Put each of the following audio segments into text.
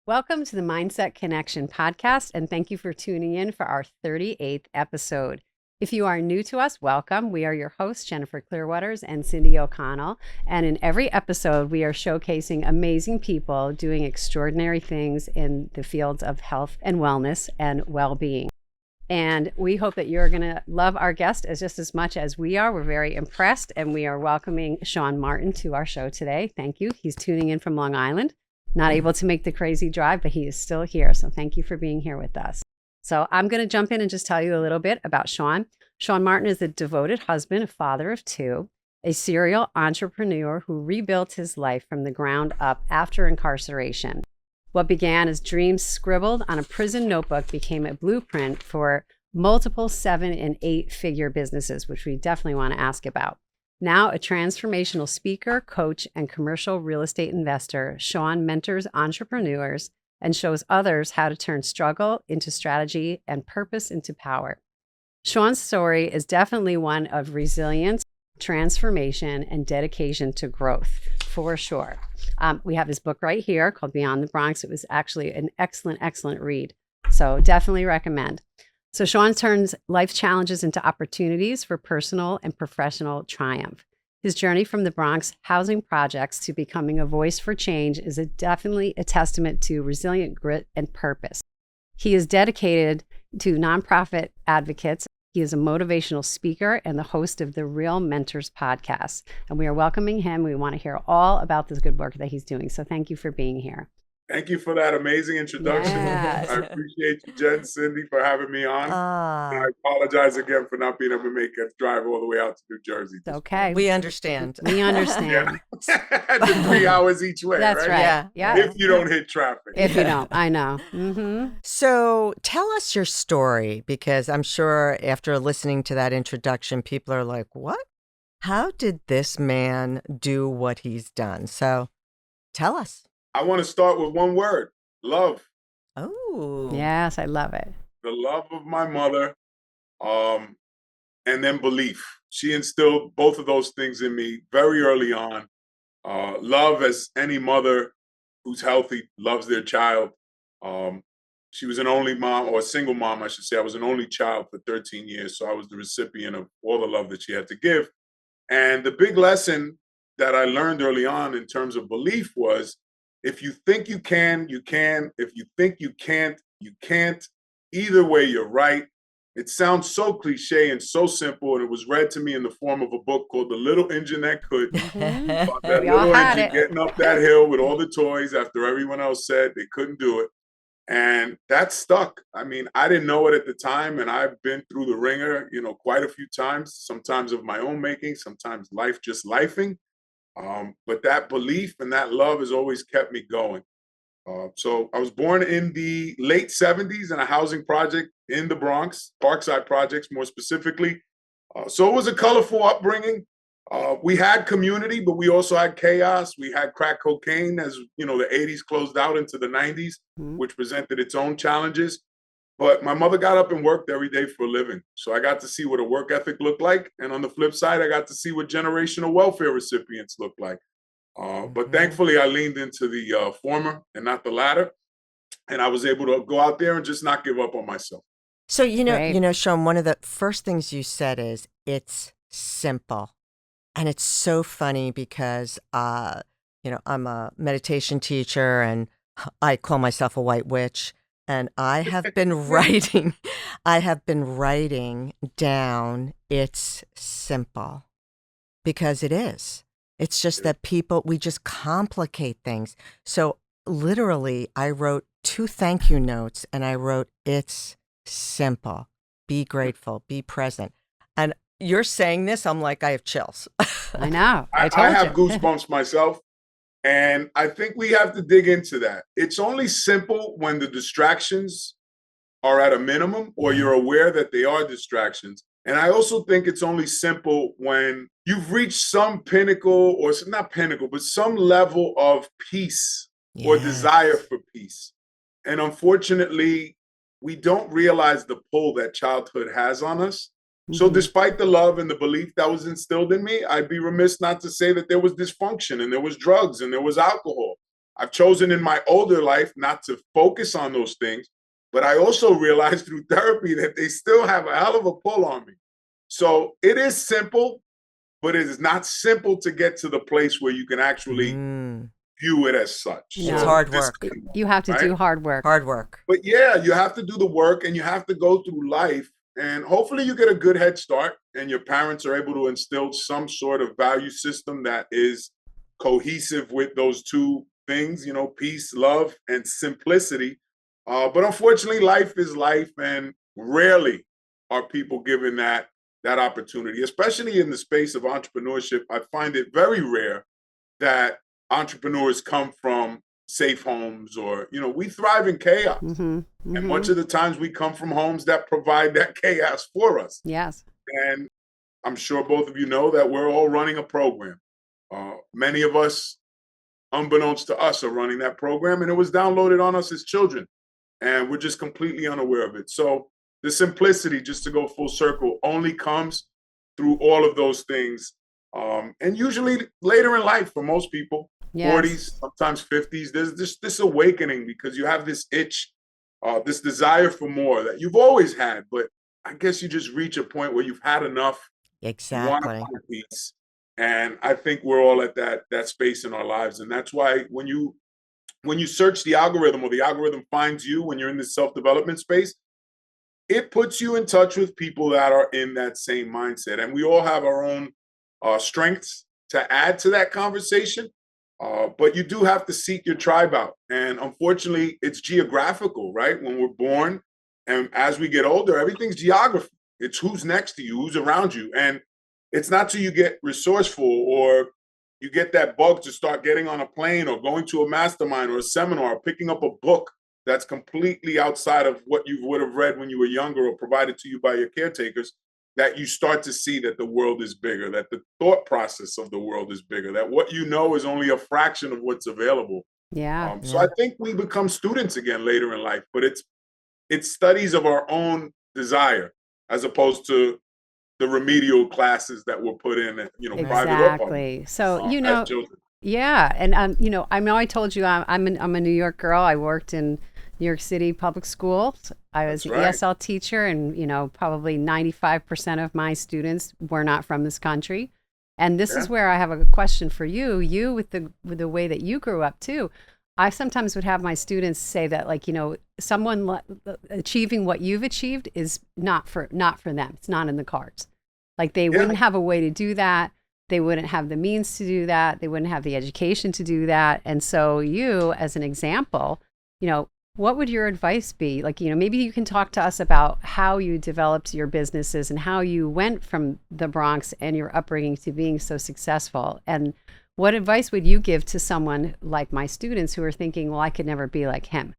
Welcome to the Mindset Connection podcast, and thank you for tuning in for our 38th episode. If you are new to us, welcome. We are your hosts, Jennifer Clearwaters and Cindy O'Connell. And in every episode, we are showcasing amazing people doing extraordinary things in the fields of health and wellness and well-being. And we hope that you're going to love our guest just as much as we are. We're very impressed, and we are welcoming Sean Martin to our show today. Thank you. He's tuning in from Long Island. Not able to make the crazy drive, but he is still here. So thank you for being here with us. So I'm going to jump in and just tell you a little bit about Sean. Sean Martin is a devoted husband, a father of two, a serial entrepreneur who rebuilt his life from the ground up after incarceration. What began as dreams scribbled on a prison notebook became a blueprint for multiple 7- and 8-figure businesses, which we definitely want to ask about. Now a transformational speaker, coach, and commercial real estate investor, Sean mentors entrepreneurs and shows others how to turn struggle into strategy and purpose into power. Sean's story is definitely one of resilience, transformation, and dedication to growth, for sure. We have his book right here called Beyond the Bronx. It was actually an excellent read. So definitely recommend. So Sean turns life challenges into opportunities for personal and professional triumph. His journey from the Bronx housing projects to becoming a voice for change is definitely a testament to resilient grit and purpose. He is dedicated to nonprofit advocates. He is a motivational speaker and the host of the R.E.A.L Mentors podcast. And we are welcoming him. We want to hear all about this good work that he's doing. So thank you for being here. Thank you for that amazing introduction. Yes. I appreciate you, Jen, Cindy, for having me on. And I apologize again for not being able to make a drive all the way out to New Jersey. It's okay. We understand. We understand. The 3 hours each way. That's right. Yeah. If you don't hit traffic. If you don't, I know. Mm-hmm. So tell us your story, because I'm sure after listening to that introduction, people are like, what? How did this man do what he's done? So tell us. I want to start with one word: love. Oh. Yes, I love it. The love of my mother, and then belief. She instilled both of those things in me very early on. Love, as any mother who's healthy loves their child. She was an only mom, or a single mom, I should say. I was an only child for 13 years, so I was the recipient of all the love that she had to give. And the big lesson that I learned early on in terms of belief was, if you think you can, you can. If you think you can't, you can't. Either way, you're right. It sounds so cliche and so simple, and it was read to me in the form of a book called The Little Engine That Could. About that little engine getting up that hill with all the toys after everyone else said they couldn't do it. And that stuck. I mean, I didn't know it at the time, and I've been through the ringer, quite a few times, sometimes of my own making, sometimes life just lifing. But that belief and that love has always kept me going. So I was born in the late 70s in a housing project in the Bronx, Parkside Projects more specifically. So it was a colorful upbringing. We had community, but we also had chaos. We had crack cocaine as, the 80s closed out into the 90s, which presented its own challenges. But my mother got up and worked every day for a living. So I got to see what a work ethic looked like. And on the flip side, I got to see what generational welfare recipients looked like. But thankfully, I leaned into the former and not the latter. And I was able to go out there and just not give up on myself. So, Sean, one of the first things you said is it's simple. And it's so funny because, I'm a meditation teacher and I call myself a white witch. And I have been writing down it's simple, because it is. It's just that we just complicate things. So literally, I wrote 2 thank you notes and I wrote, it's simple. Be grateful, be present. And you're saying this, I'm like, I have chills. I know. I have goosebumps myself. And I think we have to dig into that. It's only simple when the distractions are at a minimum, or you're aware that they are distractions. And I also think it's only simple when you've reached some pinnacle, or not pinnacle, but some level of peace or desire for peace. And unfortunately, we don't realize the pull that childhood has on us. So despite the love and the belief that was instilled in me, I'd be remiss not to say that there was dysfunction and there was drugs and there was alcohol. I've chosen in my older life not to focus on those things, but I also realized through therapy that they still have a hell of a pull on me. So it is simple, but it is not simple to get to the place where you can actually view it as such. It's No. hard work. You have to do right? hard work. Hard work. But yeah, you have to do the work and you have to go through life. And hopefully you get a good head start and your parents are able to instill some sort of value system that is cohesive with those two things, you know, peace, love, and simplicity. But unfortunately, life is life, and rarely are people given that opportunity, especially in the space of entrepreneurship. I find it very rare that entrepreneurs come from safe homes, or, you know, we thrive in chaos. Mm-hmm. And much of the times we come from homes that provide that chaos for us. Yes. And I'm sure both of you know that we're all running a program. Many of us, unbeknownst to us, are running that program, and it was downloaded on us as children. And we're just completely unaware of it. So the simplicity, just to go full circle, only comes through all of those things. And usually later in life for most people, Yes. 40s, sometimes 50s, there's this awakening because you have this itch, this desire for more that you've always had. But I guess you just reach a point where you've had enough, you want to Exactly. find peace. And I think we're all at that space in our lives. And that's why when you search the algorithm, or the algorithm finds you when you're in the self-development space, it puts you in touch with people that are in that same mindset. And we all have our own strengths to add to that conversation. But you do have to seek your tribe out. And unfortunately, it's geographical, right? When we're born and as we get older, everything's geography. It's who's next to you, who's around you. And it's not till you get resourceful, or you get that bug to start getting on a plane, or going to a mastermind or a seminar, or picking up a book that's completely outside of what you would have read when you were younger or provided to you by your caretakers, that you start to see that the world is bigger, that the thought process of the world is bigger, that what you know is only a fraction of what's available. Yeah. So I think we become students again later in life, but it's studies of our own desire, as opposed to the remedial classes that were put in, you know, private or public, Exactly. So, as children. yeah. And, I know I told you I'm a New York girl. I worked in New York City public schools. I was That's an right. ESL teacher, and, probably 95% of my students were not from this country. And this is Yeah. where I have a question for you. You, with the way that you grew up too. I sometimes would have my students say that, like, someone achieving what you've achieved is not for them. It's not in the cards. Like, they Yeah. wouldn't have a way to do that. They wouldn't have the means to do that. They wouldn't have the education to do that. And so you, as an example, what would your advice be? Like, maybe you can talk to us about how you developed your businesses and how you went from the Bronx and your upbringing to being so successful. And what advice would you give to someone like my students who are thinking, well, I could never be like him?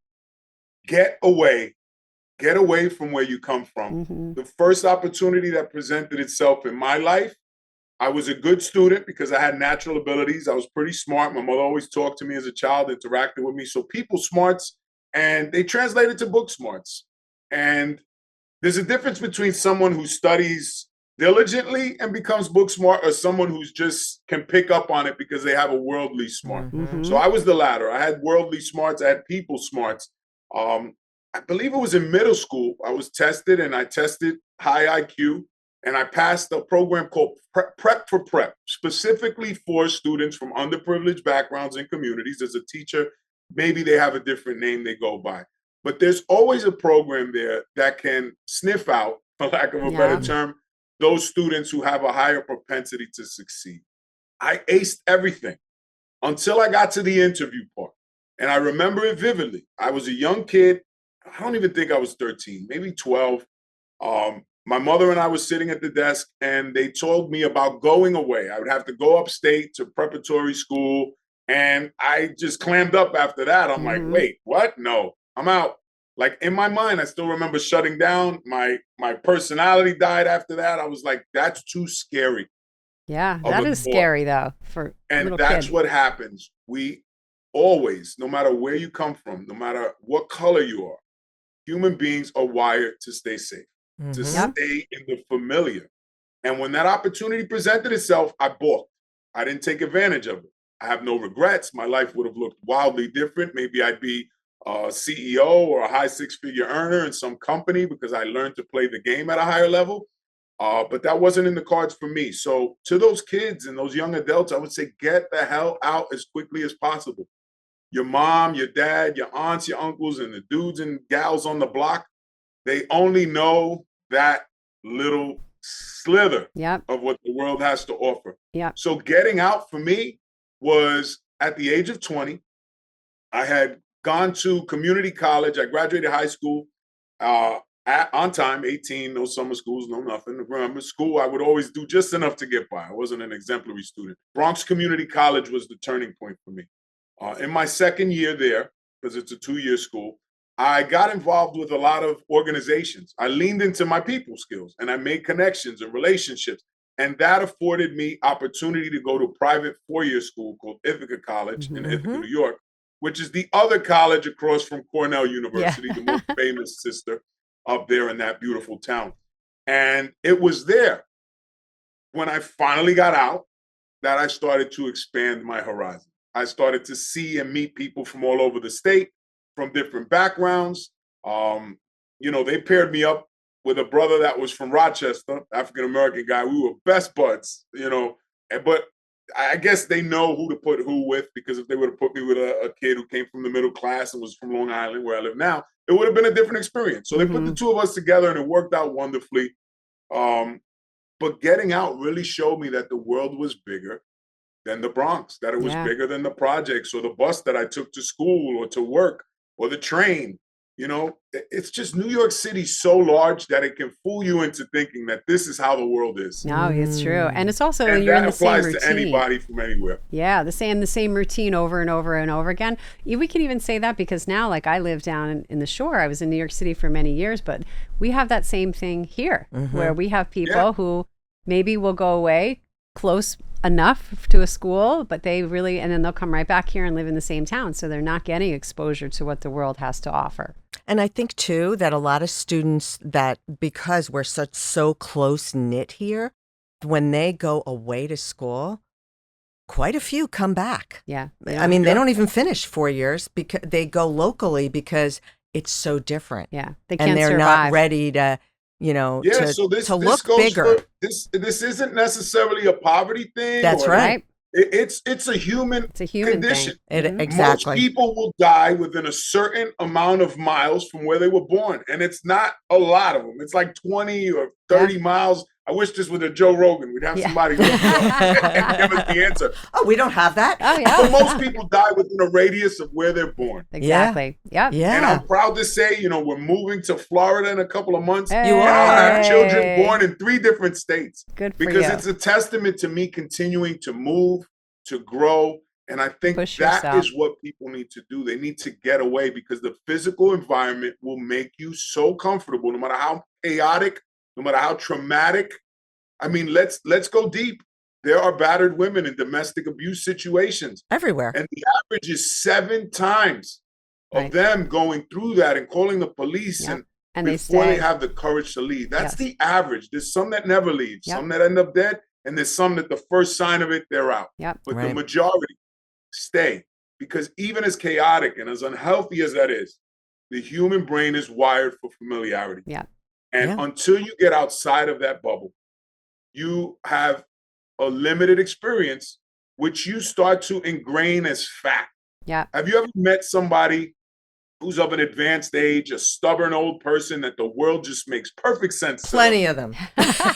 Get away from where you come from. Mm-hmm. The first opportunity that presented itself in my life, I was a good student because I had natural abilities. I was pretty smart. My mother always talked to me as a child, interacted with me. So people smarts, and they translated to book smarts. And there's a difference between someone who studies diligently and becomes book smart, or someone who's just can pick up on it because they have a worldly smart. Mm-hmm. So I was the latter. I had worldly smarts. I had people smarts. I believe it was in middle school. I was tested, and I tested high IQ, and I passed a program called Prep for Prep, specifically for students from underprivileged backgrounds and communities. As a teacher, maybe they have a different name they go by, but there's always a program there that can sniff out, for lack of a better term, those students who have a higher propensity to succeed. I aced everything until I got to the interview part. And I remember it vividly. I was a young kid. I don't even think I was 13, maybe 12. My mother and I were sitting at the desk, and they told me about going away. I would have to go upstate to preparatory school. And I just clammed up after that. I'm like, wait, what? No, I'm out. Like, in my mind, I still remember shutting down. My personality died after that. I was like, that's too scary. Yeah, that is scary, though, for and little that's kid. what happens. We always, no matter where you come from, no matter what color you are, human beings are wired to stay safe, to stay in the familiar. And when that opportunity presented itself, I balked. I didn't take advantage of it. I have no regrets. My life would have looked wildly different. Maybe I'd be a CEO or a high six-figure earner in some company because I learned to play the game at a higher level. But that wasn't in the cards for me. So to those kids and those young adults, I would say, get the hell out as quickly as possible. Your mom, your dad, your aunts, your uncles, and the dudes and gals on the block, they only know that little slither Yep. of what the world has to offer. Yep. So getting out for me was at the age of 20. I had gone to community college. I graduated high school on time, 18, no summer schools, no nothing. Remember, school, I would always do just enough to get by. I wasn't an exemplary student. Bronx Community College was the turning point for me. In my second year there, because it's a 2-year school, I got involved with a lot of organizations. I leaned into my people skills and I made connections and relationships. And that afforded me opportunity to go to a private 4-year school called Ithaca College in Ithaca, New York, which is the other college across from Cornell University, the most famous sister up there in that beautiful town. And it was there when I finally got out that I started to expand my horizon. I started to see and meet people from all over the state, from different backgrounds. They paired me up with a brother that was from Rochester, African-American guy. We were best buds, but I guess they know who to put who with, because if they would have put me with a kid who came from the middle class and was from Long Island, where I live now, it would have been a different experience. So they put the two of us together and it worked out wonderfully. But getting out really showed me that the world was bigger than the Bronx, that it was bigger than the projects or the bus that I took to school or to work or the train. It's just New York City so large that it can fool you into thinking that this is how the world is. No, it's true. And it's also and you're that in the same applies routine. to anybody from anywhere. Yeah, the same routine over and over and over again. We can even say that because now, like, I live down in the shore. I was in New York City for many years, but we have that same thing here where we have people who maybe will go away close enough to a school, but and then they'll come right back here and live in the same town. So they're not getting exposure to what the world has to offer. And I think, too, that a lot of students because we're so close knit here, when they go away to school, quite a few come back. Yeah. I mean, they don't even finish 4 years because they go locally because it's so different. Yeah. They can't and they're survive. not ready to, to look bigger. This isn't necessarily a poverty thing. That's right. It's a human condition. Exactly. Most people will die within a certain amount of miles from where they were born. And it's not a lot of them. It's like 20 or 30 miles. I wish this was a Joe Rogan. We'd have somebody look it up and give us the answer. Oh, we don't have that. Oh, yeah. But most people die within a radius of where they're born. Exactly. Yeah. And I'm proud to say, we're moving to Florida in a couple of months. Hey. You are. I have children born in 3 different states. Good for because you. it's a testament to me continuing to move, to grow. And I think that is what people need to do. They need to get away because the physical environment will make you so comfortable, no matter how chaotic, no matter how traumatic. I mean, let's go deep. There are battered women in domestic abuse situations everywhere. And the average is 7 times of them going through that and calling the police and before they have the courage to leave. That's the average. There's some that never leave, some that end up dead, and there's some that the first sign of it, they're out. But the majority stay, because even as chaotic and as unhealthy as that is, the human brain is wired for familiarity. And until you get outside of that bubble, you have a limited experience, which you start to ingrain as fact. Have you ever met somebody who's of an advanced age, a stubborn old person that the world just makes perfect sense to? Plenty of them.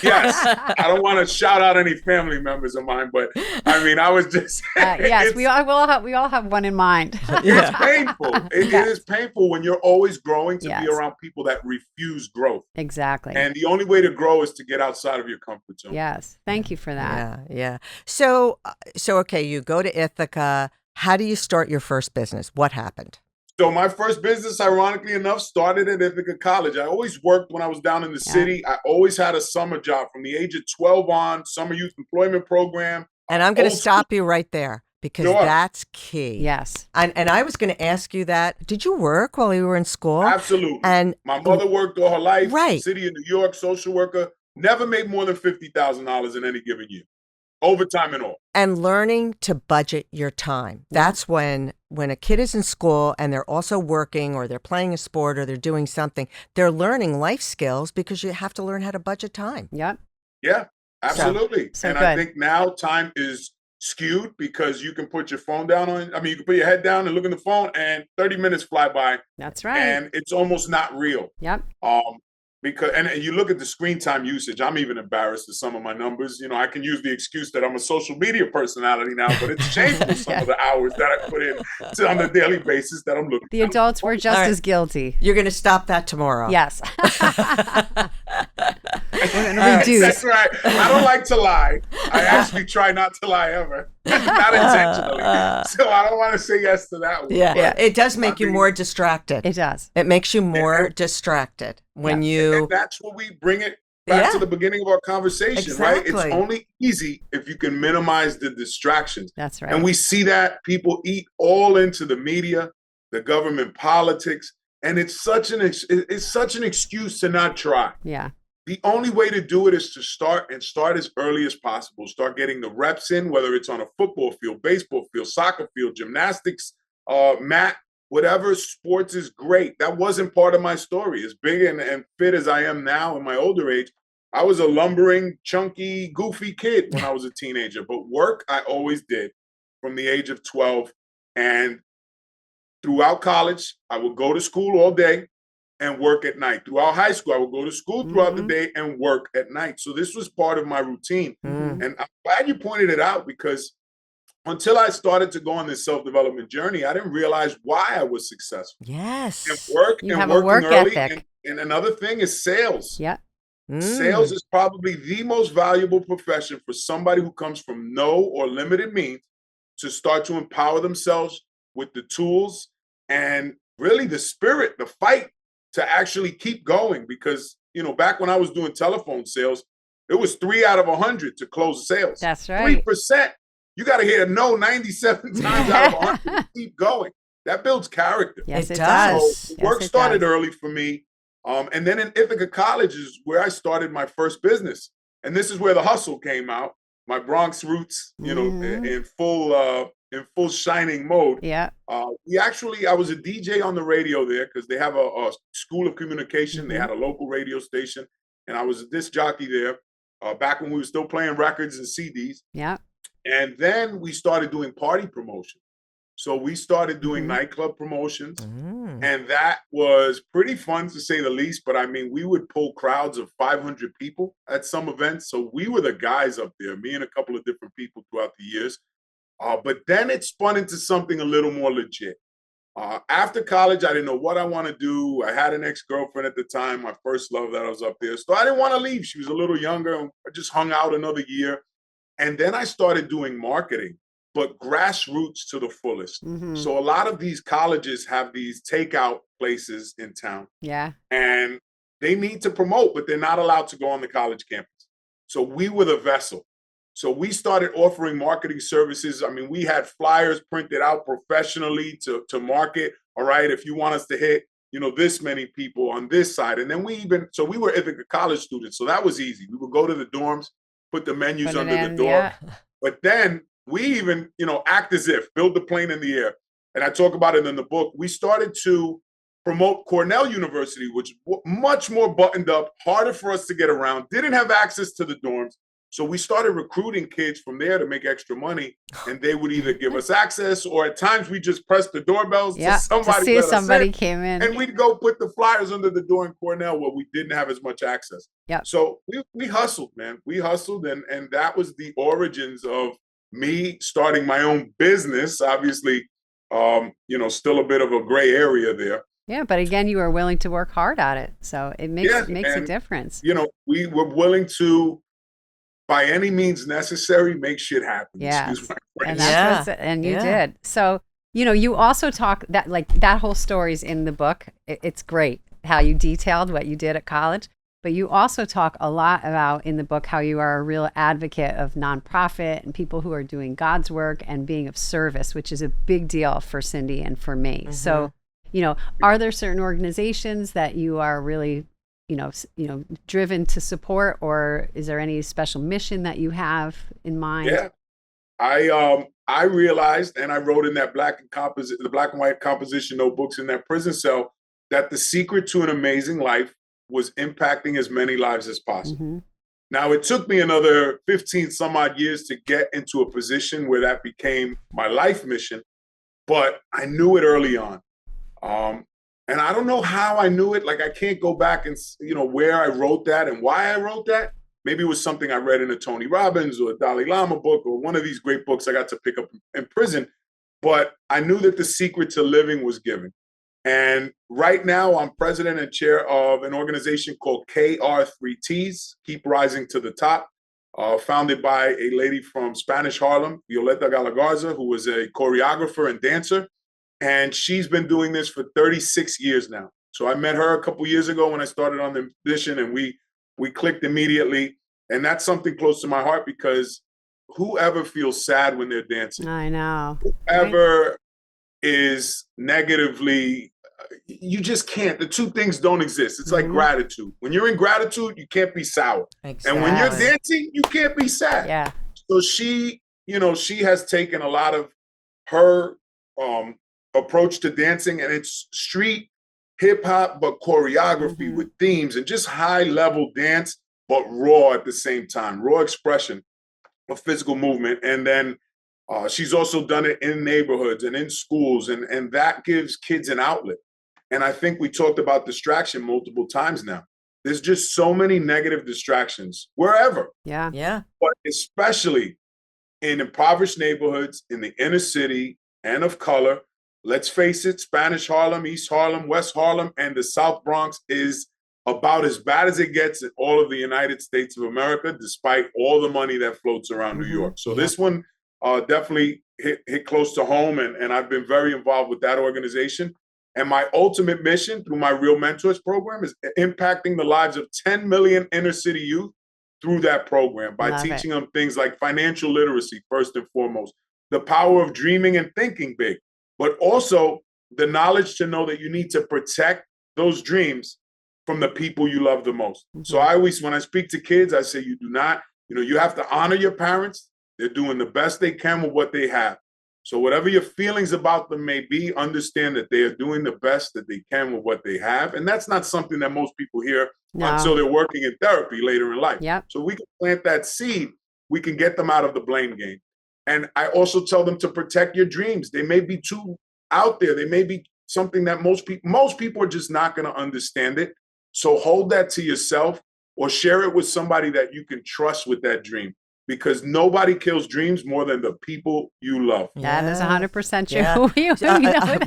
Yes. I don't want to shout out any family members of mine, but I mean, I was just yes, we all have one in mind. It's painful. It is painful when you're always growing to be around people that refuse growth. Exactly. And the only way to grow is to get outside of your comfort zone. Yes. Thank you for that. Yeah. So okay, you go to Ithaca. How do you start your first business? What happened? So my first business, ironically enough, started at Ithaca College. I always worked when I was down in the city. I always had a summer job from the age of 12 on, summer youth employment program. And I'm going to stop you right there because that's key. Yes. And I was going to ask you that. Did you work while you were in school? Absolutely. And my mother worked all her life. Right. City of New York, social worker, never made more than $50,000 in any given year. overtime and all. And learning to budget your time. That's when a kid is in school and they're also working or they're playing a sport or they're doing something, they're learning life skills because you have to learn how to budget time. Yep. Yeah, absolutely. So and good. I think now time is skewed because you can put your phone down you can put your head down and look at the phone and 30 minutes fly by. That's right. And it's almost not real. Yep. Because and you look at the screen time usage, I'm even embarrassed with some of my numbers. You know, I can use the excuse that I'm a social media personality now, but it's shameful some of the hours that I put in on a daily basis that I'm looking. The adults were just as guilty. You're going to stop that tomorrow. Yes. We're going to reduce. That's right. I don't like to lie. I actually try not to lie ever. Not intentionally. So I don't want to say yes to that one. Yeah. It does make you more distracted. It does. It makes you more distracted when you... And that's what we bring it back to the beginning of our conversation, right? It's only easy if you can minimize the distractions. That's right. And we see that people eat all into the media, the government politics, and it's such an excuse to not try. Yeah. The only way to do it is to start as early as possible. Start getting the reps in, whether it's on a football field, baseball field, soccer field, gymnastics, mat, whatever. Sports is great. That wasn't part of my story. As big and fit as I am now in my older age, I was a lumbering, chunky, goofy kid when I was a teenager. But work, I always did from the age of 12. And throughout college, I would go to school all day and work at night. Throughout high school, I would go to school throughout the day and work at night. So this was part of my routine. And I'm glad you pointed it out because until I started to go on this self-development journey, I didn't realize why I was successful. Yes. And work You and have a working work early. ethic. And another thing is sales. Yeah. Sales is probably the most valuable profession for somebody who comes from no or limited means to start to empower themselves with the tools and really the spirit, the fight to actually keep going. Because, you know, back when I was doing telephone sales, it was 3 out of 100 to close sales. That's right. 3%. You got to hear no 97 times out of 100 to keep going. That builds character. Yes, it does. does. So work started early for me. And then in Ithaca College is where I started my first business. And this is where the hustle came out. My Bronx roots, you know, in full shining mode. Yeah. I was a DJ on the radio there because they have a school of communication. They had a local radio station. And I was a disc jockey there back when we were still playing records and CDs. Yeah. And then we started doing party promotion. So we started doing nightclub promotions, and that was pretty fun to say the least. But I mean, we would pull crowds of 500 people at some events. So we were the guys up there, me and a couple of different people throughout the years. But then it spun into something a little more legit. After college, I didn't know what I want to do. I had an ex-girlfriend at the time, my first love that I was up there. So I didn't want to leave. She was a little younger. And I just hung out another year. And then I started doing marketing, but grassroots to the fullest. So a lot of these colleges have these takeout places in town. Yeah. And they need to promote, but they're not allowed to go on the college campus. So we were the vessel. So we started offering marketing services. I mean, we had flyers printed out professionally to market. All right, if you want us to hit, you know, this many people on this side. And then we were Ithaca College students. So that was easy. We would go to the dorms, put the menus under the door. Yeah. But then we even, you know, act as if, build the plane in the air. And I talk about it in the book. We started to promote Cornell University, which was much more buttoned up, harder for us to get around, didn't have access to the dorms. So we started recruiting kids from there to make extra money, and they would either give us access or at times we just press the doorbells to somebody. To see somebody came in. And we'd go put the flyers under the door in Cornell where we didn't have as much access. Yeah. So we hustled, man. We hustled, and that was the origins of me starting my own business. Obviously, you know, still a bit of a gray area there. Yeah, but again, you were willing to work hard at it. So it makes a difference. You know, we were willing to, by any means necessary, make shit happen. Yeah. Excuse my French. And you did. So, you know, you also talk that, like, that whole story's in the book. It's great how you detailed what you did at college, but you also talk a lot about in the book how you are a real advocate of nonprofit and people who are doing God's work and being of service, which is a big deal for Cindy and for me. So, you know, are there certain organizations that you are really driven to support, or is there any special mission that you have in mind? Yeah. I realized, and I wrote in that the black and white composition notebooks in that prison cell, that the secret to an amazing life was impacting as many lives as possible. Mm-hmm. Now, it took me another 15 some odd years to get into a position where that became my life mission, but I knew it early on. And I don't know how I knew it. Like, I can't go back and, where I wrote that and why I wrote that. Maybe it was something I read in a Tony Robbins or a Dalai Lama book or one of these great books I got to pick up in prison. But I knew that the secret to living was given. And right now, I'm president and chair of an organization called KR3Ts, Keep Rising to the Top, founded by a lady from Spanish Harlem, Violeta Galagarza, who was a choreographer and dancer. And she's been doing this for 36 years now. So I met her a couple years ago when I started on the mission, and we clicked immediately. And that's something close to my heart, because whoever feels sad when they're dancing, I know, whoever is negatively, you just can't. The two things don't exist. It's like gratitude. When you're in gratitude, you can't be sour. Exactly. And when you're dancing, you can't be sad. Yeah. So she has taken a lot of her approach to dancing, and it's street hip hop, but choreography with themes and just high level dance, but raw at the same time, raw expression of physical movement. And then she's also done it in neighborhoods and in schools, and that gives kids an outlet. And I think we talked about distraction multiple times now. There's just so many negative distractions wherever. Yeah. Yeah. But especially in impoverished neighborhoods, in the inner city and of color. Let's face it, Spanish Harlem, East Harlem, West Harlem, and the South Bronx is about as bad as it gets in all of the United States of America, despite all the money that floats around New York. So this one definitely hit close to home, and I've been very involved with that organization. And my ultimate mission through my R.E.A.L Mentors program is impacting the lives of 10 million inner city youth through that program by teaching them things like financial literacy, first and foremost, the power of dreaming and thinking big, but also the knowledge to know that you need to protect those dreams from the people you love the most. So I always, when I speak to kids, I say, you do not, you have to honor your parents. They're doing the best they can with what they have. So whatever your feelings about them may be, understand that they are doing the best that they can with what they have. And that's not something that most people hear until they're working in therapy later in life. Yep. So we can plant that seed. We can get them out of the blame game. And I also tell them to protect your dreams. They may be too out there. They may be something that most people are just not going to understand it. So hold that to yourself, or share it with somebody that you can trust with that dream. Because nobody kills dreams more than the people you love. That is 100% true.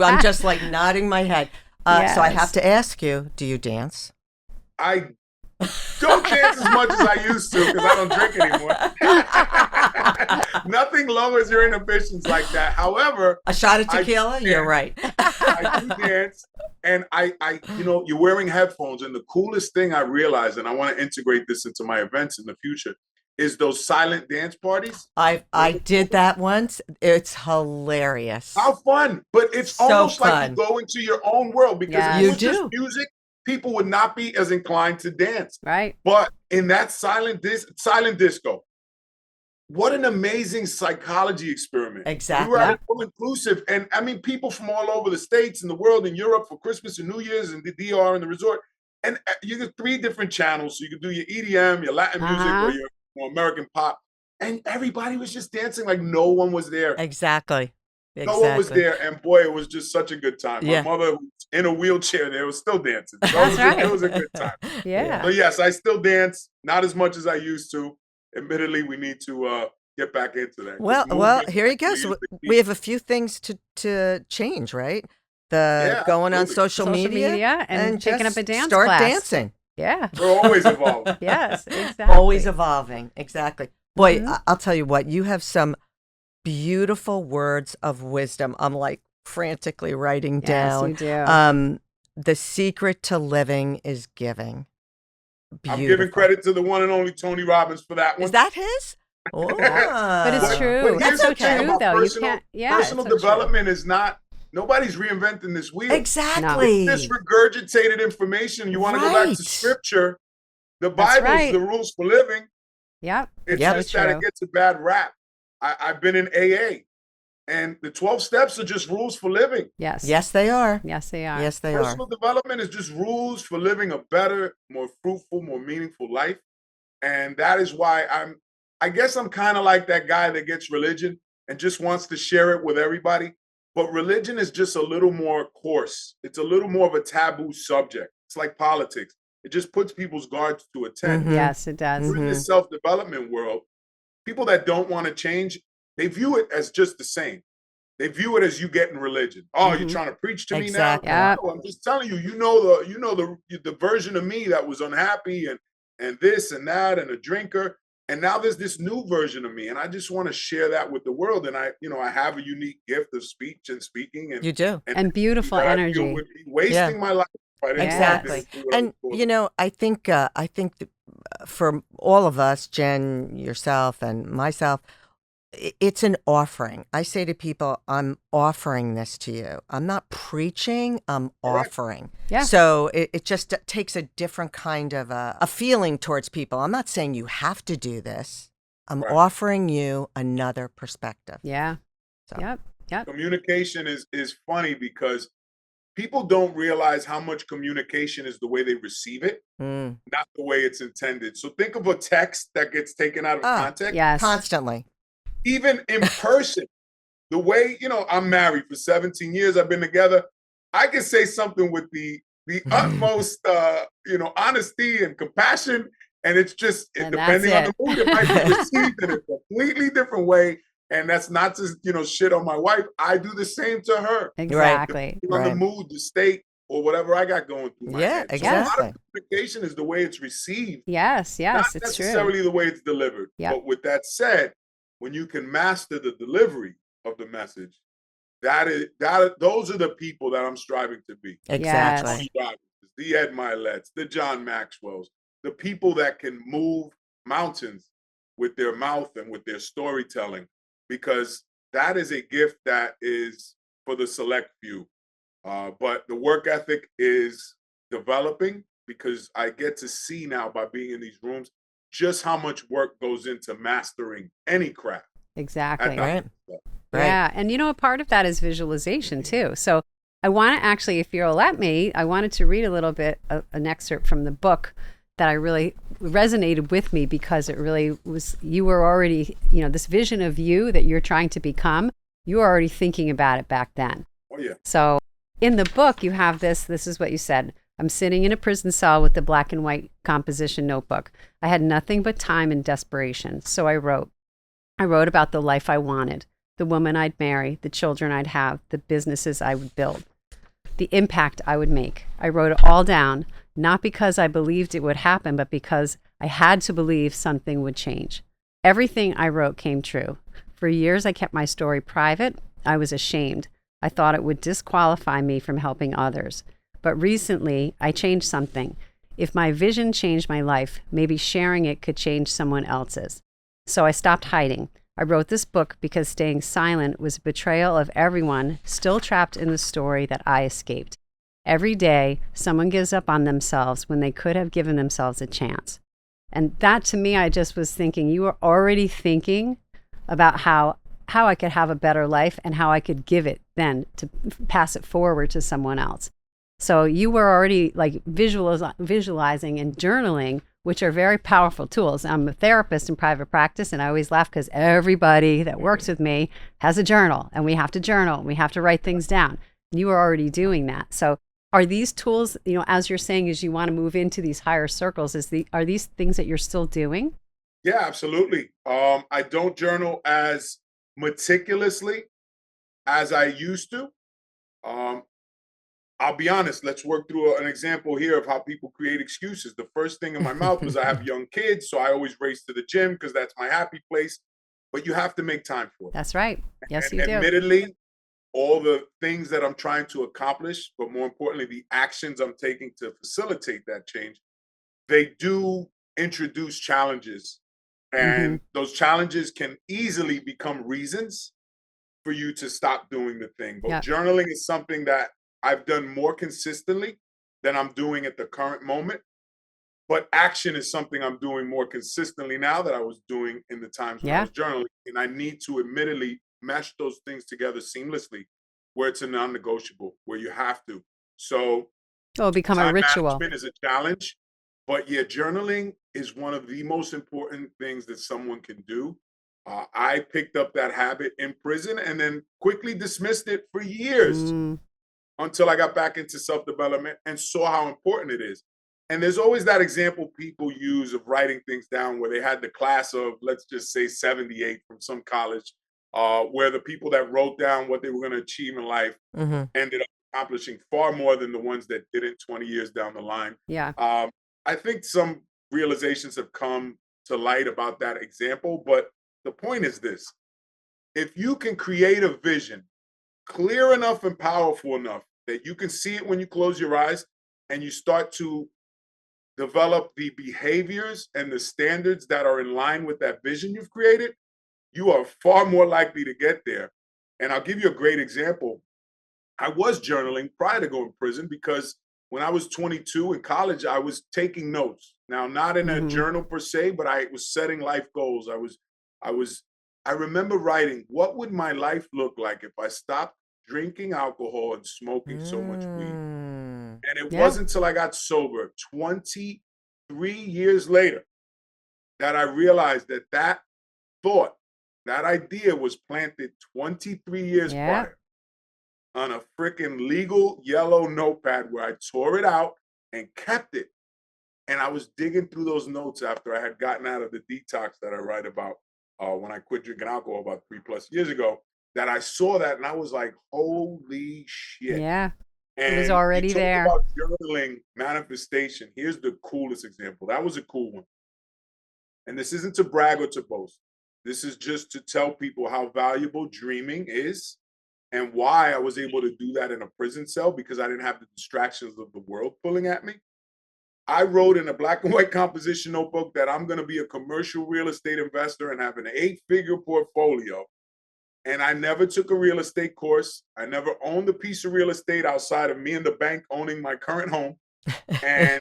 I'm just like nodding my head. So I have to ask you, do you dance? I don't dance as much as I used to, because I don't drink anymore. Nothing lowers your inhibitions like that. However, a shot of tequila? You're right. I do dance. And I you're wearing headphones. And the coolest thing I realized, and I want to integrate this into my events in the future, is those silent dance parties. I did that once. It's hilarious. How fun. But it's so almost fun. like you go into your own world, because if it was just music, people would not be as inclined to dance. Right. But in that silent disco, what an amazing psychology experiment. Exactly. We were at all inclusive. And I mean, people from all over the States and the world and Europe for Christmas and New Year's and the DR and the resort. And you get 3 different channels. So you could do your EDM, your Latin music, or your American pop, and everybody was just dancing like no one was there. Exactly. No one was there, and boy, it was just such a good time. My mother, who's in a wheelchair, there was still dancing. So it was a good time. Yeah. So yes, I still dance, not as much as I used to. Admittedly, we need to get back into that. Well, here you go. So we have a few things to change, right? Going on social media and taking up a dance start class. Dancing. Yeah. We're always evolving. Yes, exactly. Always evolving. Exactly. Boy, I'll tell you what, you have some beautiful words of wisdom. I'm like frantically writing down. Yes, you do. The secret to living is giving. Beautiful. I'm giving credit to the one and only Tony Robbins for that one. Is that his? Oh. But it's true. But That's so true, though. You can't. Personal development is not Nobody's reinventing this wheel. Exactly. It's this regurgitated information. You want to go back to scripture. The Bible's the rules for living. Yep. It's just that it gets a bad rap. I've been in AA, and the 12 steps are just rules for living. Yes. Yes, they are. Yes, they are. Yes, they are. Personal development is just rules for living a better, more fruitful, more meaningful life. And that is why I guess I'm kind of like that guy that gets religion and just wants to share it with everybody. But religion is just a little more coarse. It's a little more of a taboo subject. It's like politics. It just puts people's guards to a 10. Mhm. Yes, it does. We're in this self-development world. People that don't want to change, they view it as just the same. They view it as you getting religion. Oh, you're trying to preach to me now? Yep. No, I'm just telling you, you know the version of me that was unhappy and this and that and a drinker. And now there's this new version of me. And I just want to share that with the world. And I have a unique gift of speech and speaking. And you do. And beautiful energy. I would be wasting my life. If I didn't Exactly. And I think for all of us, Jen, yourself, and myself, it's an offering. I say to people, I'm offering this to you. I'm not preaching, I'm offering. Yeah. So it just takes a different kind of a feeling towards people. I'm not saying you have to do this. I'm offering you another perspective. Yeah. So. Yep. Communication is funny because people don't realize how much communication is the way they receive it, not the way it's intended. So think of a text that gets taken out of context. Yes. Constantly. Even in person, the way, I'm married for 17 years, I've been together. I can say something with the utmost, honesty and compassion. And it's just, depending on the mood, it might be received in a completely different way. And that's not to, shit on my wife. I do the same to her. Exactly. On the mood, the state, or whatever I got going through my head. Exactly. So a lot of communication is the way it's received. Yes, not it's necessarily true. the way it's delivered. But with that said, when you can master the delivery of the message, those are the people that I'm striving to be. Exactly. The Ed Milet's, the John Maxwell's, the people that can move mountains with their mouth and with their storytelling, because that is a gift that is for the select few. But the work ethic is developing because I get to see now by being in these rooms just how much work goes into mastering any craft. Exactly. Right. Yeah. And a part of that is visualization too. So I want to actually, if you'll let me, I wanted to read a little bit, an excerpt from the book that I really resonated with me because it really was, you were already, this vision of you that you're trying to become, you were already thinking about it back then. Oh, yeah. So in the book, you have this is what you said. I'm sitting in a prison cell with the black and white composition notebook. I had nothing but time and desperation. So I wrote about the life I wanted, the woman I'd marry, the children I'd have, the businesses I would build, the impact I would make. I wrote it all down, not because I believed it would happen, but because I had to believe something would change. Everything I wrote came true. For years, I kept my story private. I was ashamed. I thought it would disqualify me from helping others. But recently, I changed something. If my vision changed my life, maybe sharing it could change someone else's. So I stopped hiding. I wrote this book because staying silent was a betrayal of everyone still trapped in the story that I escaped. Every day, someone gives up on themselves when they could have given themselves a chance. And that, to me, I just was thinking, you were already thinking about how I could have a better life and how I could give it then to pass it forward to someone else. So you were already like visualizing and journaling, which are very powerful tools. I'm a therapist in private practice, and I always laugh because everybody that works with me has a journal, and we have to journal, and we have to write things down. You are already doing that. So are these tools, as you're saying, as you want to move into these higher circles, are these things that you're still doing? Yeah, absolutely. I don't journal as meticulously as I used to. I'll be honest, let's work through an example here of how people create excuses. The first thing in my mouth was I have young kids, so I always race to the gym because that's my happy place. But you have to make time for it. That's right. Yes, and you do. Admittedly, all the things that I'm trying to accomplish, but more importantly, the actions I'm taking to facilitate that change, they do introduce challenges. And those challenges can easily become reasons for you to stop doing the thing. But Yep. journaling is something that I've done more consistently than I'm doing at the current moment. But action is something I'm doing more consistently now that I was doing in the times when I Yeah. was journaling. And I need to admittedly mesh those things together seamlessly where it's a non-negotiable, where you have to. So It'll become a time ritual. management is a challenge. But yeah, journaling is one of the most important things that someone can do. I picked up that habit in prison and then quickly dismissed it for years Mm, until I got back into self-development and saw how important it is. And there's always that example people use of writing things down where they had the class of, let's just say 78 from some college, where the people that wrote down what they were going to achieve in life Mm-hmm. ended up accomplishing far more than the ones that didn't 20 years down the line. yeah. I think some realizations have come to light about that example, but the point is this. If you can create a vision clear enough and powerful enough that you can see it when you close your eyes and you start to develop the behaviors and the standards that are in line with that vision you've created, you are far more likely to get there. And I'll give you a great example. I was journaling prior to going to prison because when I was 22 in college, I was taking notes. Now, not in a Mhm. journal per se, but I was setting life goals. I remember writing, what would my life look like if I stopped drinking alcohol and smoking so much weed? Mm. And it Yeah. wasn't until I got sober 23 years later that I realized that that thought, that idea was planted 23 years Yeah. prior on a freaking legal yellow notepad where I tore it out and kept it. And I was digging through those notes after I had gotten out of the detox that I write about when I quit drinking alcohol about 3+ years ago, that I saw that and I was like, holy shit. Yeah. It was And already you talk there. about journaling manifestation. Here's the coolest example. That was a cool one. And this isn't to brag or to boast. This is just to tell people how valuable dreaming is and why I was able to do that in a prison cell because I didn't have the distractions of the world pulling at me. I wrote in a black and white composition notebook that I'm going to be a commercial real estate investor and have an 8-figure portfolio. And I never took a real estate course. I never owned a piece of real estate outside of me and the bank owning my current home. And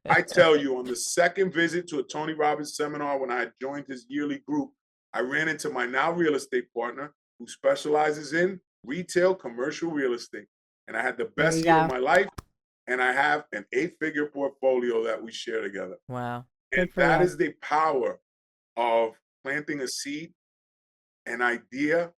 I tell you, on the second visit to a Tony Robbins seminar, when I had joined his yearly group, I ran into my now real estate partner who specializes in retail commercial real estate. And I had the There best you year of go. my life. And I have an 8-figure portfolio that we share together. Wow. And Good for that you. is the power of planting a seed, an idea,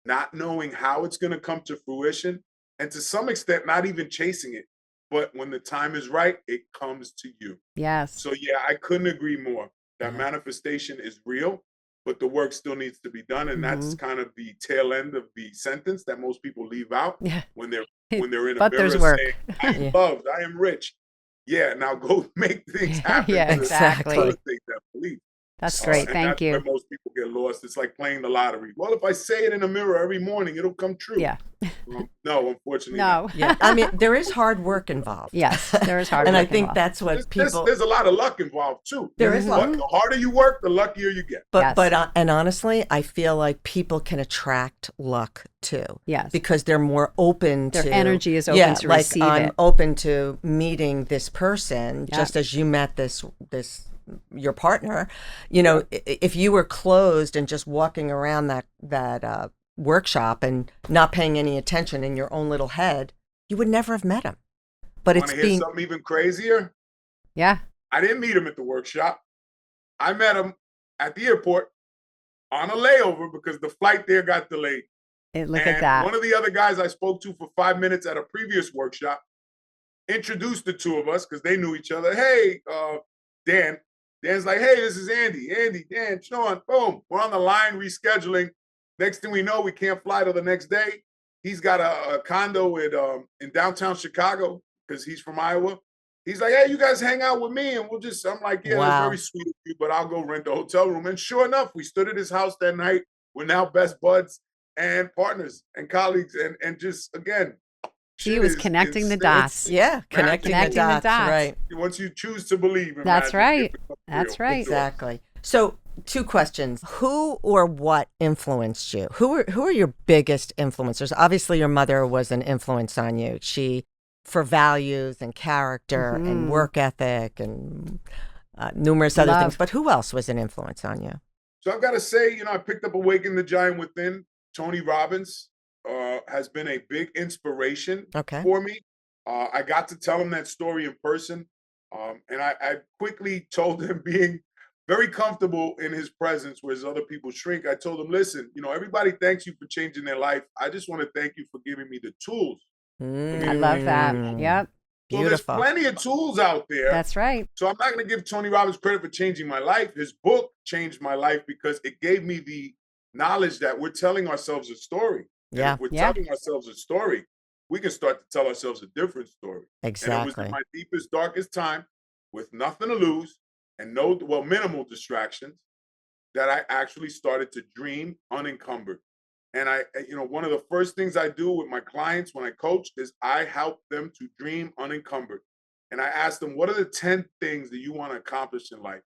not knowing how it's going to come to fruition, and to some extent, not even chasing it. But when the time is right, it comes to you. Yes. So yeah, I couldn't agree more that Yeah. manifestation is real, but the work still needs to be done. And that's Mhm. kind of the tail end of the sentence that most people leave out Yeah. when they're in a But there's mirror work. saying, I am Yeah. loved, I am rich. Yeah, now go make things happen Yeah, to exactly. facilitate that belief. That's great. And Thank that's where you. most people get lost. It's like playing the lottery. Well, if I say it in a mirror every morning, it'll come true. Yeah. No, unfortunately not. No. Yeah. I mean, there is hard work involved. Yes, there is hard And I work think involved. that's what people. There's a lot of luck involved too. There is luck. But the harder you work, the luckier you get. But Yes. and honestly, I feel like people can attract luck too. Yes. Because they're more open Their to energy is open to like receive I'm it. open to meeting this person, Yeah. just as you met this your partner. You know, if you were closed and just walking around that workshop and not paying any attention in your own little head, you would never have met him. But Want it's to hear being something even crazier? Yeah. I didn't meet him at the workshop. I met him at the airport on a layover because the flight there got delayed. Look And at that. one of the other guys I spoke to for 5 minutes at a previous workshop introduced the two of us because they knew each other. Hey, Dan. Dan's like, hey, this is Andy. Andy, Dan, Sean, boom. We're on the line rescheduling. Next thing we know, we can't fly till the next day. He's got a condo in downtown Chicago because he's from Iowa. He's like, hey, you guys hang out with me and I'm like, yeah, that's Wow. very sweet of you, but I'll go rent a hotel room. And sure enough, we stood at his house that night. We're now best buds and partners and colleagues. And just, again, He shit was is- connecting the it's- dots. yeah, connecting the Connecting the dots, dots. right? Once you choose to believe in That's magic, right. it becomes That's real. right. For sure. Exactly. So Two questions. Who or what influenced you? Who are your biggest influencers? Obviously, your mother was an influence on you. She, for values and character and Hmm. work ethic and numerous other things. Love. But who else was an influence on you? So I've got to say, I picked up Awaken the Giant Within. Tony Robbins has been a big inspiration Okay. for me. I got to tell him that story in person. And I quickly told him, being very comfortable in his presence, whereas other people shrink, I told him, listen, everybody thanks you for changing their life. I just want to thank you for giving me the tools for me I to love change that. their life. Mm, Yep. So there's beautiful. plenty of tools out there. That's right. So I'm not going to give Tony Robbins credit for changing my life. His book changed my life because it gave me the knowledge that we're telling ourselves a story. And Yeah, if we're Yeah. telling ourselves a story, we can start to tell ourselves a different story. And it was in exactly. my deepest, darkest time with nothing to lose and minimal distractions that I actually started to dream unencumbered. And one of the first things I do with my clients when I coach is I help them to dream unencumbered. And I ask them, what are the 10 things that you want to accomplish in life?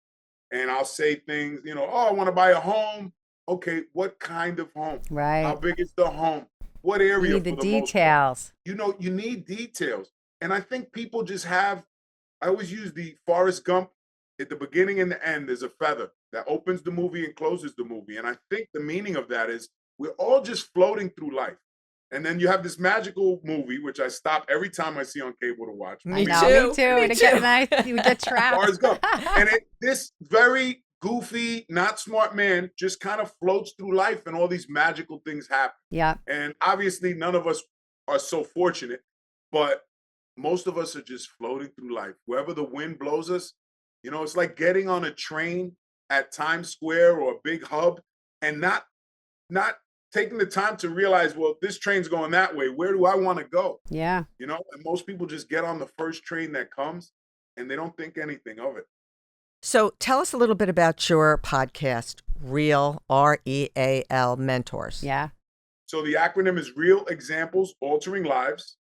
And I'll say things, oh, I want to buy a home. Okay, what kind of home? How Right. big is the home? What You area need the for the most part? details. You need details. And I think people just I always use the Forrest Gump at the beginning and the end. There's a feather that opens the movie and closes the movie. And I think the meaning of that is we're all just floating through life. And then you have this magical movie, which I stop every time I see on cable to watch. I Me know. Me too. too. Me And again, too. and we get trapped. Forrest Gump. And this very goofy, not smart man just kind of floats through life and all these magical things happen. Yeah. And obviously, none of us are so fortunate, but most of us are just floating through life. Wherever the wind blows us, it's like getting on a train at Times Square or a big hub and not taking the time to realize, well, this train's going that way. Where do I want to go? Yeah. And most people just get on the first train that comes and they don't think anything of it. So tell us a little bit about your podcast, Real, R-E-A-L Mentors. Yeah. So the acronym is Real Examples Altering Lives,